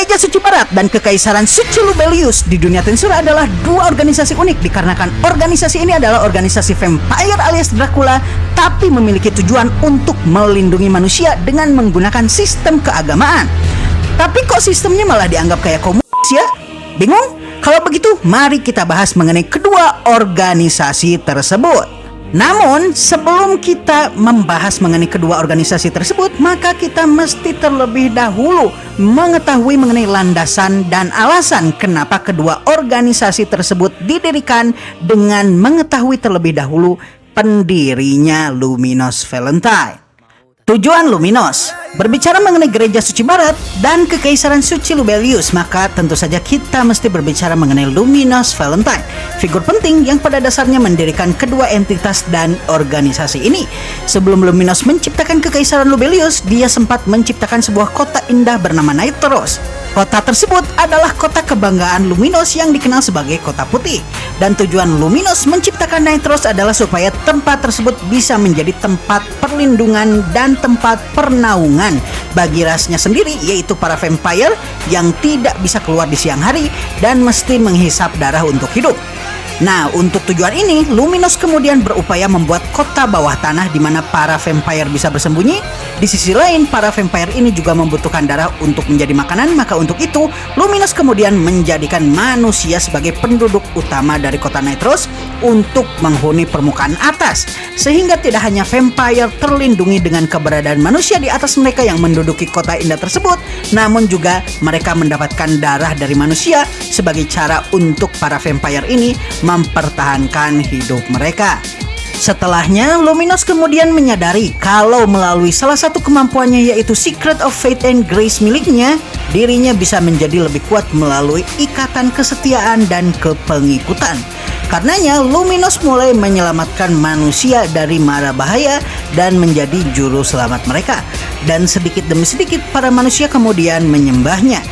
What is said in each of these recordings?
Gereja Suci Barat dan Kekaisaran Suci Lubelius di dunia Tensura adalah dua organisasi unik dikarenakan organisasi ini adalah organisasi vampire alias Dracula, tapi memiliki tujuan untuk melindungi manusia dengan menggunakan sistem keagamaan. Tapi kok sistemnya malah dianggap kayak komunis ya? Bingung? Kalau begitu, mari kita bahas mengenai kedua organisasi tersebut. Namun, sebelum kita membahas mengenai kedua organisasi tersebut, maka kita mesti terlebih dahulu mengetahui mengenai landasan dan alasan kenapa kedua organisasi tersebut didirikan dengan mengetahui terlebih dahulu pendirinya Luminos Valentine. Tujuan Luminos berbicara mengenai Gereja Suci Barat dan Kekaisaran Suci Lubelius, maka tentu saja kita mesti berbicara mengenai Luminos Valentine, figur penting yang pada dasarnya mendirikan kedua entitas dan organisasi ini. Sebelum Luminos menciptakan Kekaisaran Lubelius, dia sempat menciptakan sebuah kota indah bernama Nitros. Kota tersebut adalah kota kebanggaan Luminos yang dikenal sebagai Kota Putih. Dan tujuan Luminos menciptakan Nitros adalah supaya tempat tersebut bisa menjadi tempat perlindungan dan tempat pernaungan bagi rasnya sendiri, yaitu para vampire yang tidak bisa keluar di siang hari dan mesti menghisap darah untuk hidup. Nah, untuk tujuan ini, Luminos kemudian berupaya membuat kota bawah tanah di mana para vampire bisa bersembunyi. Di sisi lain, para vampire ini juga membutuhkan darah untuk menjadi makanan, maka untuk itu, Luminos kemudian menjadikan manusia sebagai penduduk utama dari kota Nitros untuk menghuni permukaan atas. Sehingga tidak hanya vampire terlindungi dengan keberadaan manusia di atas mereka yang menduduki kota indah tersebut, namun juga mereka mendapatkan darah dari manusia sebagai cara untuk para vampire ini mempertahankan hidup mereka. Setelahnya, Luminos kemudian menyadari kalau melalui salah satu kemampuannya, yaitu Secret of Faith and Grace miliknya, dirinya bisa menjadi lebih kuat melalui ikatan kesetiaan dan kepengikutan. Karenanya, Luminos mulai menyelamatkan manusia dari mara bahaya dan menjadi juru selamat mereka. Dan sedikit demi sedikit, para manusia kemudian menyembahnya,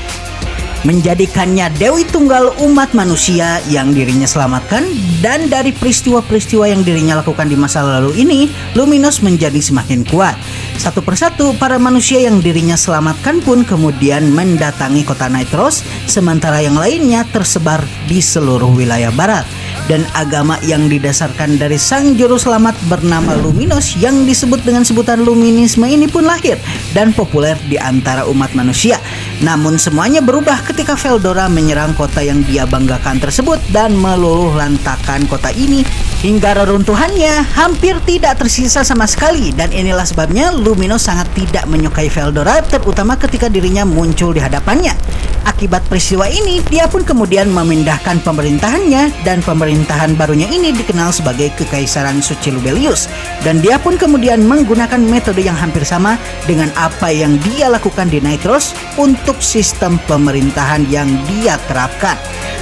menjadikannya Dewi Tunggal umat manusia yang dirinya selamatkan. Dan dari peristiwa-peristiwa yang dirinya lakukan di masa lalu ini, Luminos menjadi semakin kuat. Satu persatu para manusia yang dirinya selamatkan pun kemudian mendatangi kota Nitros, sementara yang lainnya tersebar di seluruh wilayah barat. Dan agama yang didasarkan dari sang juru selamat bernama Luminos yang disebut dengan sebutan Luminisme ini pun lahir dan populer di antara umat manusia. Namun semuanya berubah ketika Veldora menyerang kota yang dia banggakan tersebut dan meluluh lantakan kota ini hingga reruntuhannya hampir tidak tersisa sama sekali. Dan inilah sebabnya Luminos sangat tidak menyukai Veldora, terutama ketika dirinya muncul di hadapannya. Akibat peristiwa ini, dia pun kemudian memindahkan pemerintahannya, dan pemerintahan barunya ini dikenal sebagai Kekaisaran Suci Lubelius. Dan dia pun kemudian menggunakan metode yang hampir sama dengan apa yang dia lakukan di Nitros untuk sistem pemerintahan yang dia terapkan.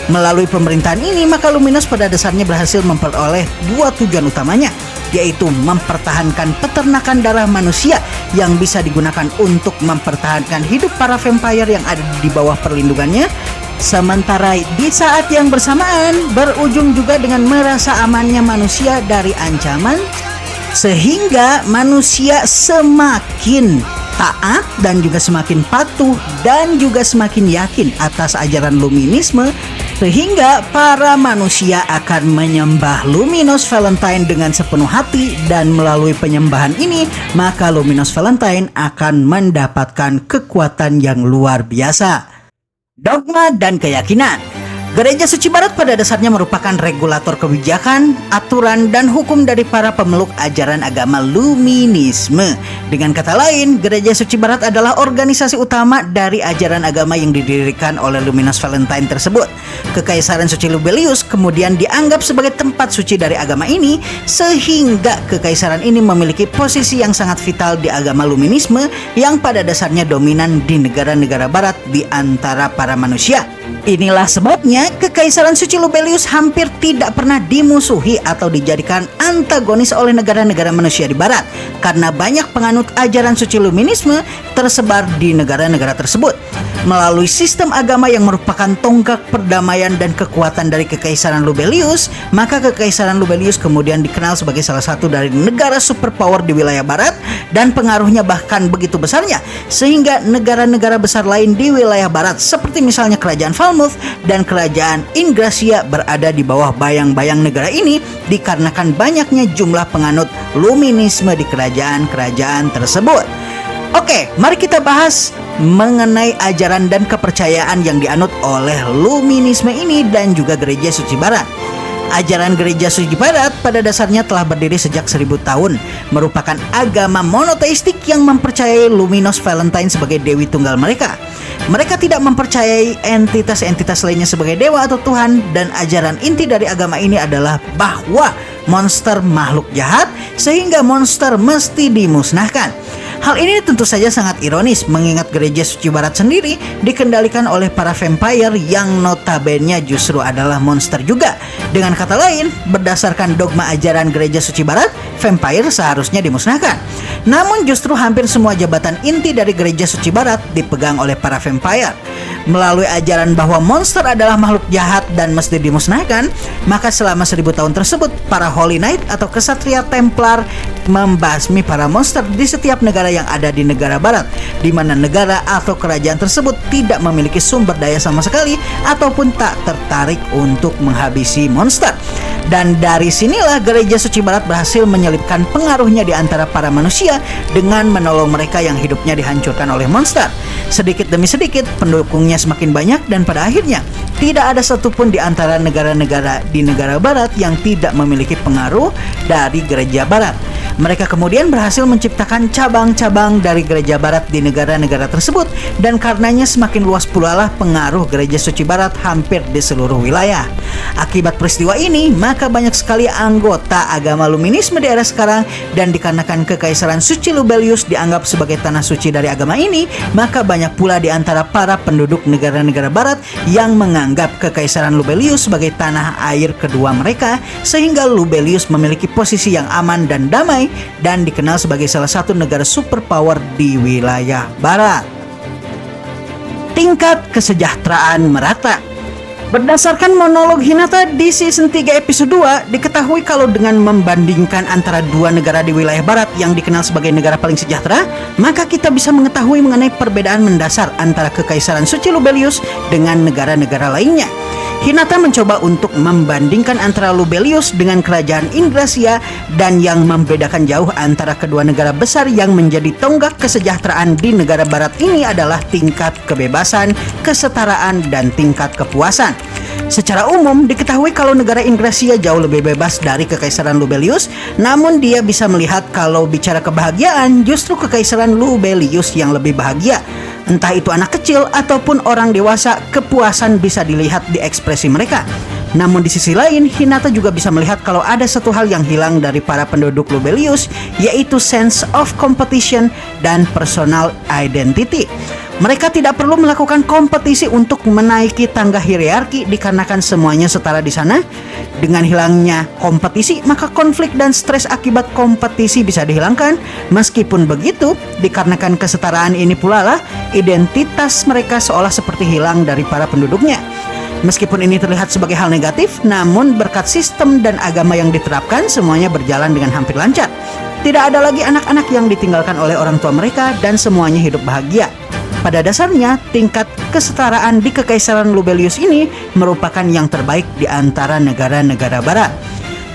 Melalui pemerintahan ini, maka Luminos pada dasarnya berhasil memperoleh dua tujuan utamanya, yaitu mempertahankan peternakan darah manusia yang bisa digunakan untuk mempertahankan hidup para vampire yang ada di bawah perlindungannya, sementara di saat yang bersamaan berujung juga dengan merasa amannya manusia dari ancaman, sehingga manusia semakin taat dan juga semakin patuh dan juga semakin yakin atas ajaran Luminisme, sehingga para manusia akan menyembah Luminos Valentine dengan sepenuh hati. Dan melalui penyembahan ini, maka Luminos Valentine akan mendapatkan kekuatan yang luar biasa. Dogma dan keyakinan. Gereja Suci Barat pada dasarnya merupakan regulator kebijakan, aturan, dan hukum dari para pemeluk ajaran agama Luminisme. Dengan kata lain, Gereja Suci Barat adalah organisasi utama dari ajaran agama yang didirikan oleh Luminos Valentine tersebut. Kekaisaran Suci Lubelius kemudian dianggap sebagai tempat suci dari agama ini, sehingga kekaisaran ini memiliki posisi yang sangat vital di agama Luminisme yang pada dasarnya dominan di negara-negara barat di antara para manusia. Inilah sebabnya Kekaisaran Suci Lubelius hampir tidak pernah dimusuhi atau dijadikan antagonis oleh negara-negara manusia di barat, karena banyak penganut ajaran suci Luminisme tersebar di negara-negara tersebut. Melalui sistem agama yang merupakan tonggak perdamaian dan kekuatan dari Kekaisaran Lubelius, maka Kekaisaran Lubelius kemudian dikenal sebagai salah satu dari negara superpower di wilayah barat, dan pengaruhnya bahkan begitu besarnya sehingga negara-negara besar lain di wilayah barat seperti misalnya Kerajaan Falmouth dan Kerajaan Ingracia berada di bawah bayang-bayang negara ini dikarenakan banyaknya jumlah penganut Luminisme di kerajaan-kerajaan tersebut. Oke, mari kita bahas mengenai ajaran dan kepercayaan yang dianut oleh Luminisme ini dan juga Gereja Suci Barat. Ajaran Gereja Suci Barat pada dasarnya telah berdiri sejak 1000 tahun, merupakan agama monoteistik yang mempercayai Luminos Valentine sebagai dewi tunggal mereka. Mereka tidak mempercayai entitas-entitas lainnya sebagai dewa atau Tuhan, dan ajaran inti dari agama ini adalah bahwa monster makhluk jahat sehingga monster mesti dimusnahkan. Hal ini tentu saja sangat ironis mengingat Gereja Suci Barat sendiri dikendalikan oleh para vampire yang notabene justru adalah monster juga. Dengan kata lain, berdasarkan dogma ajaran Gereja Suci Barat, vampire seharusnya dimusnahkan. Namun justru hampir semua jabatan inti dari Gereja Suci Barat dipegang oleh para vampire. Melalui ajaran bahwa monster adalah makhluk jahat dan mesti dimusnahkan, maka selama 1000 tahun tersebut para Holy Knight atau kesatria Templar membasmi para monster di setiap negara yang ada di negara barat, di mana negara atau kerajaan tersebut tidak memiliki sumber daya sama sekali ataupun tak tertarik untuk menghabisi monster. Dan dari sinilah Gereja Suci Barat berhasil menyelipkan pengaruhnya di antara para manusia dengan menolong mereka yang hidupnya dihancurkan oleh monster. Sedikit demi sedikit pendukungnya semakin banyak, dan pada akhirnya tidak ada satupun di antara negara-negara di negara barat yang tidak memiliki pengaruh dari Gereja Barat. Mereka kemudian berhasil menciptakan cabang-cabang dari Gereja Barat di negara-negara tersebut, dan karenanya semakin luas pula lah pengaruh Gereja Suci Barat hampir di seluruh wilayah. Akibat peristiwa ini, maka banyak sekali anggota agama Luminisme di era sekarang, dan dikarenakan Kekaisaran Suci Lubelius dianggap sebagai tanah suci dari agama ini, maka banyak pula di antara para penduduk negara-negara barat yang menganggap Kekaisaran Lubelius sebagai tanah air kedua mereka, sehingga Lubelius memiliki posisi yang aman dan damai dan dikenal sebagai salah satu negara superpower di wilayah barat. Tingkat kesejahteraan merata. Berdasarkan monolog Hinata di season 3 episode 2, diketahui kalau dengan membandingkan antara dua negara di wilayah barat yang dikenal sebagai negara paling sejahtera, maka kita bisa mengetahui mengenai perbedaan mendasar antara Kekaisaran Suci Lubelius dengan negara-negara lainnya. Hinata mencoba untuk membandingkan antara Lubelius dengan Kerajaan Ingracia, dan yang membedakan jauh antara kedua negara besar yang menjadi tonggak kesejahteraan di negara barat ini adalah tingkat kebebasan, kesetaraan, dan tingkat kepuasan. Secara umum diketahui kalau negara Ingracia jauh lebih bebas dari Kekaisaran Lubelius, namun dia bisa melihat kalau bicara kebahagiaan justru Kekaisaran Lubelius yang lebih bahagia. Entah itu anak kecil ataupun orang dewasa, kepuasan bisa dilihat di ekspresi mereka. Namun di sisi lain, Hinata juga bisa melihat kalau ada satu hal yang hilang dari para penduduk Lubelius, yaitu sense of competition dan personal identity. Mereka tidak perlu melakukan kompetisi untuk menaiki tangga hierarki dikarenakan semuanya setara di sana. Dengan hilangnya kompetisi, maka konflik dan stres akibat kompetisi bisa dihilangkan. Meskipun begitu, dikarenakan kesetaraan ini pula lah identitas mereka seolah seperti hilang dari para penduduknya. Meskipun ini terlihat sebagai hal negatif, namun berkat sistem dan agama yang diterapkan, semuanya berjalan dengan hampir lancar. Tidak ada lagi anak-anak yang ditinggalkan oleh orang tua mereka, dan semuanya hidup bahagia. Pada dasarnya, tingkat kesetaraan di Kekaisaran Lubelius ini merupakan yang terbaik di antara negara-negara barat.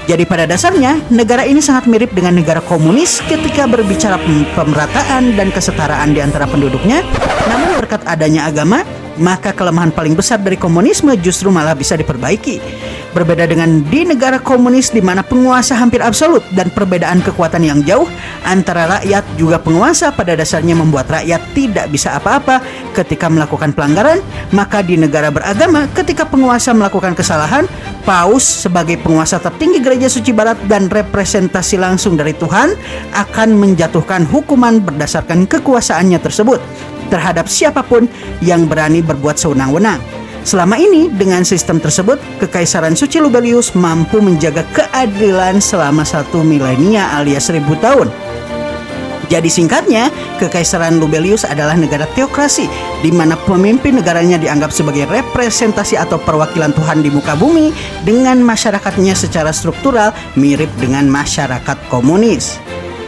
Jadi pada dasarnya, negara ini sangat mirip dengan negara komunis ketika berbicara pemerataan dan kesetaraan di antara penduduknya. Namun berkat adanya agama, maka kelemahan paling besar dari komunisme justru malah bisa diperbaiki. Berbeda dengan di negara komunis di mana penguasa hampir absolut dan perbedaan kekuatan yang jauh antara rakyat juga penguasa pada dasarnya membuat rakyat tidak bisa apa-apa ketika melakukan pelanggaran, maka di negara beragama ketika penguasa melakukan kesalahan, Paus sebagai penguasa tertinggi Gereja Suci Barat dan representasi langsung dari Tuhan akan menjatuhkan hukuman berdasarkan kekuasaannya tersebut terhadap siapapun yang berani berbuat sewenang-wenang. Selama ini, dengan sistem tersebut, Kekaisaran Suci Lubelius mampu menjaga keadilan selama 1 milenia alias 1000 tahun. Jadi singkatnya, Kekaisaran Lubelius adalah negara teokrasi di mana pemimpin negaranya dianggap sebagai representasi atau perwakilan Tuhan di muka bumi dengan masyarakatnya secara struktural mirip dengan masyarakat komunis.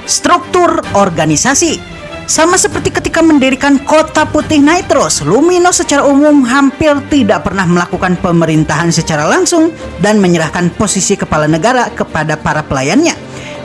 Struktur organisasi. Sama seperti ketika mendirikan Kota Putih Nitrous, Luminos secara umum hampir tidak pernah melakukan pemerintahan secara langsung dan menyerahkan posisi kepala negara kepada para pelayannya.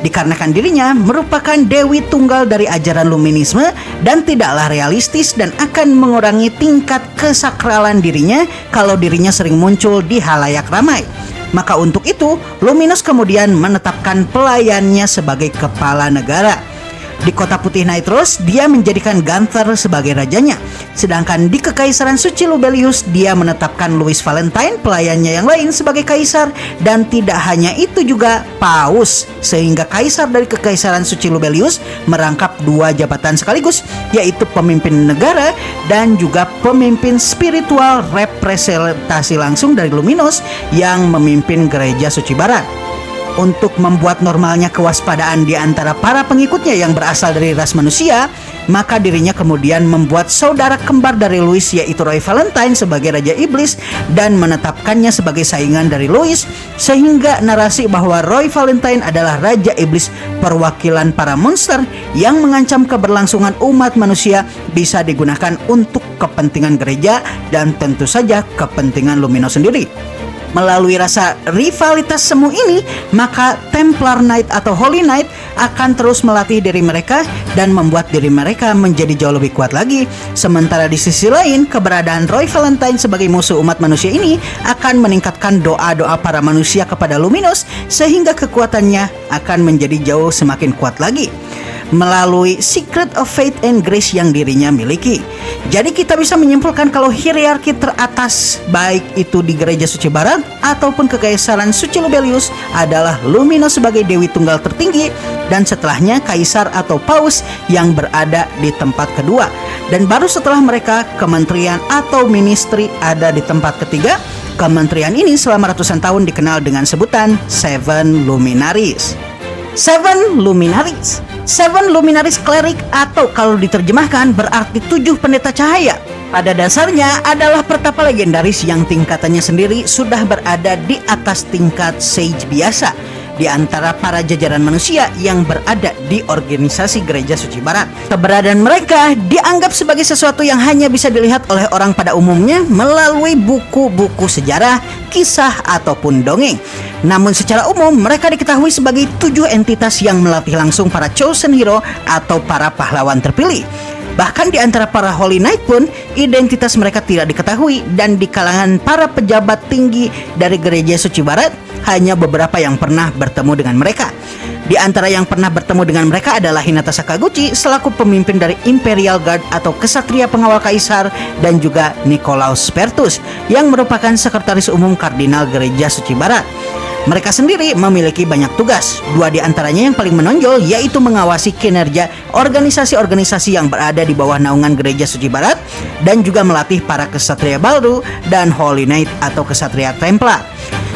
Dikarenakan dirinya merupakan dewi tunggal dari ajaran Luminisme dan tidaklah realistis dan akan mengurangi tingkat kesakralan dirinya kalau dirinya sering muncul di halayak ramai. Maka untuk itu, Luminos kemudian menetapkan pelayannya sebagai kepala negara. Di Kota Putih Nitrous, dia menjadikan Gunther sebagai rajanya. Sedangkan di Kekaisaran Suci Lubelius, dia menetapkan Louis Valentine, pelayannya yang lain, sebagai kaisar. Dan tidak hanya itu juga, Paus. Sehingga kaisar dari Kekaisaran Suci Lubelius merangkap dua jabatan sekaligus, yaitu pemimpin negara dan juga pemimpin spiritual representasi langsung dari Luminos yang memimpin Gereja Suci Barat. Untuk membuat normalnya kewaspadaan di antara para pengikutnya yang berasal dari ras manusia, maka dirinya kemudian membuat saudara kembar dari Louis yaitu Roy Valentine sebagai Raja Iblis dan menetapkannya sebagai saingan dari Louis, sehingga narasi bahwa Roy Valentine adalah Raja Iblis perwakilan para monster yang mengancam keberlangsungan umat manusia bisa digunakan untuk kepentingan gereja dan tentu saja kepentingan Luminos sendiri. Melalui rasa rivalitas semu ini, maka Templar Knight atau Holy Knight akan terus melatih diri mereka dan membuat diri mereka menjadi jauh lebih kuat lagi. Sementara di sisi lain, keberadaan Roy Valentine sebagai musuh umat manusia ini akan meningkatkan doa-doa para manusia kepada Luminos sehingga kekuatannya akan menjadi jauh semakin kuat lagi melalui Secret of Faith and Grace yang dirinya miliki. Jadi kita bisa menyimpulkan kalau hierarki teratas baik itu di Gereja Suci Barat ataupun Kekaisaran Suci Lubelius adalah Luminos sebagai dewi tunggal tertinggi dan setelahnya kaisar atau paus yang berada di tempat kedua. Dan baru setelah mereka kementerian atau ministry ada di tempat ketiga. Kementerian ini selama ratusan tahun dikenal dengan sebutan Seven Luminaries. Seven Luminaries Cleric atau kalau diterjemahkan berarti 7 pendeta cahaya. Pada dasarnya adalah pertapa legendaris yang tingkatannya sendiri sudah berada di atas tingkat sage biasa di antara para jajaran manusia yang berada di organisasi Gereja Suci Barat. Keberadaan mereka dianggap sebagai sesuatu yang hanya bisa dilihat oleh orang pada umumnya melalui buku-buku sejarah, kisah, ataupun dongeng. Namun secara umum mereka diketahui sebagai 7 entitas yang melatih langsung para chosen hero atau para pahlawan terpilih. Bahkan di antara para Holy Knight pun identitas mereka tidak diketahui dan di kalangan para pejabat tinggi dari Gereja Suci Barat hanya beberapa yang pernah bertemu dengan mereka. Di antara yang pernah bertemu dengan mereka adalah Hinata Sakaguchi selaku pemimpin dari Imperial Guard atau kesatria pengawal kaisar dan juga Nicolaus Spertus yang merupakan sekretaris umum kardinal Gereja Suci Barat. Mereka sendiri memiliki banyak tugas. 2 di antaranya yang paling menonjol yaitu mengawasi kinerja organisasi-organisasi yang berada di bawah naungan Gereja Suci Barat dan juga melatih para kesatria baru dan Holy Knight atau kesatria Templar.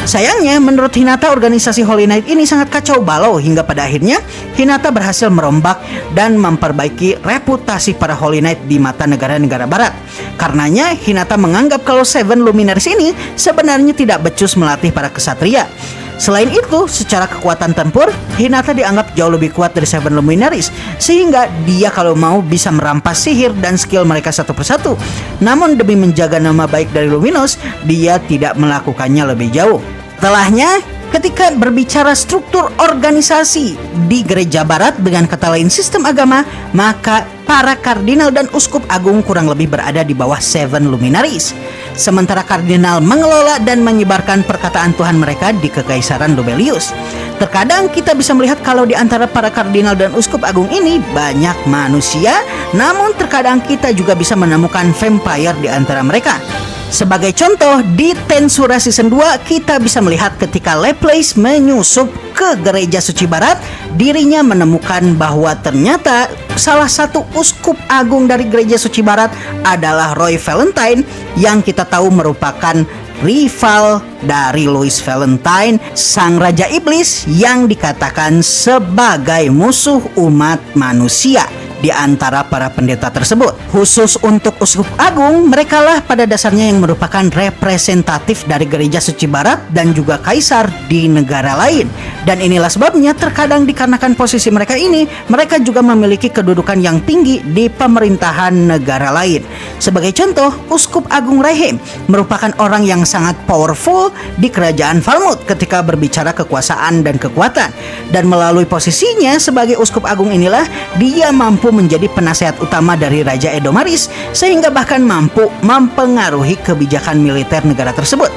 Sayangnya menurut Hinata organisasi Holy Knight ini sangat kacau balau hingga pada akhirnya Hinata berhasil merombak dan memperbaiki reputasi para Holy Knight di mata negara-negara barat. Karenanya Hinata menganggap kalau Seven Luminaries ini sebenarnya tidak becus melatih para kesatria. Selain itu, secara kekuatan tempur, Hinata dianggap jauh lebih kuat dari Seven Luminaries, sehingga dia kalau mau bisa merampas sihir dan skill mereka satu persatu. Namun demi menjaga nama baik dari Luminos, dia tidak melakukannya lebih jauh. Setelahnya, ketika berbicara struktur organisasi di Gereja Barat dengan kata lain sistem agama, maka para kardinal dan uskup agung kurang lebih berada di bawah Seven Luminaries. Sementara kardinal mengelola dan menyebarkan perkataan Tuhan mereka di Kekaisaran Lubelius. Terkadang kita bisa melihat kalau di antara para kardinal dan uskup agung ini banyak manusia, namun terkadang kita juga bisa menemukan vampire di antara mereka. Sebagai contoh, di Tensura Season 2 kita bisa melihat ketika Laplace menyusup ke Gereja Suci Barat, dirinya menemukan bahwa ternyata salah satu uskup agung dari Gereja Suci Barat adalah Roy Valentine yang kita tahu merupakan rival dari Louis Valentine, sang Raja Iblis yang dikatakan sebagai musuh umat manusia di antara para pendeta tersebut. Khusus untuk Uskup Agung, merekalah pada dasarnya yang merupakan representatif dari Gereja Suci Barat dan juga Kaisar di negara lain. Dan inilah sebabnya terkadang dikarenakan posisi mereka ini, mereka juga memiliki kedudukan yang tinggi di pemerintahan negara lain. Sebagai contoh, Uskup Agung Raihem merupakan orang yang sangat powerful di kerajaan Falmouth ketika berbicara kekuasaan dan kekuatan. Dan melalui posisinya sebagai Uskup Agung inilah dia mampu menjadi penasehat utama dari Raja Edomaris, sehingga bahkan mampu mempengaruhi kebijakan militer negara tersebut.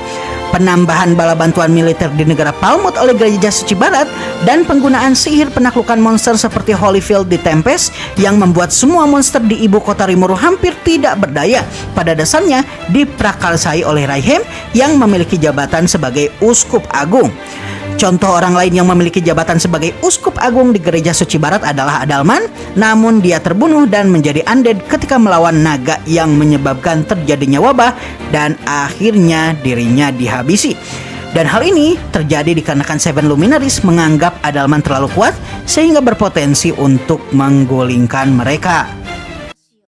Penambahan bala bantuan militer di negara Falmouth oleh Gereja Suci Barat dan penggunaan sihir penaklukan monster seperti Holyfield di Tempest yang membuat semua monster di ibu kota Rimuru hampir tidak berdaya, pada dasarnya diprakarsai oleh Raihem yang memiliki jabatan sebagai Uskup Agung. Contoh orang lain yang memiliki jabatan sebagai Uskup Agung di Gereja Suci Barat adalah Adalman, namun dia terbunuh dan menjadi undead ketika melawan naga yang menyebabkan terjadinya wabah dan akhirnya dirinya dihabisi. Dan hal ini terjadi dikarenakan Seven Luminaries menganggap Adalman terlalu kuat sehingga berpotensi untuk menggulingkan mereka.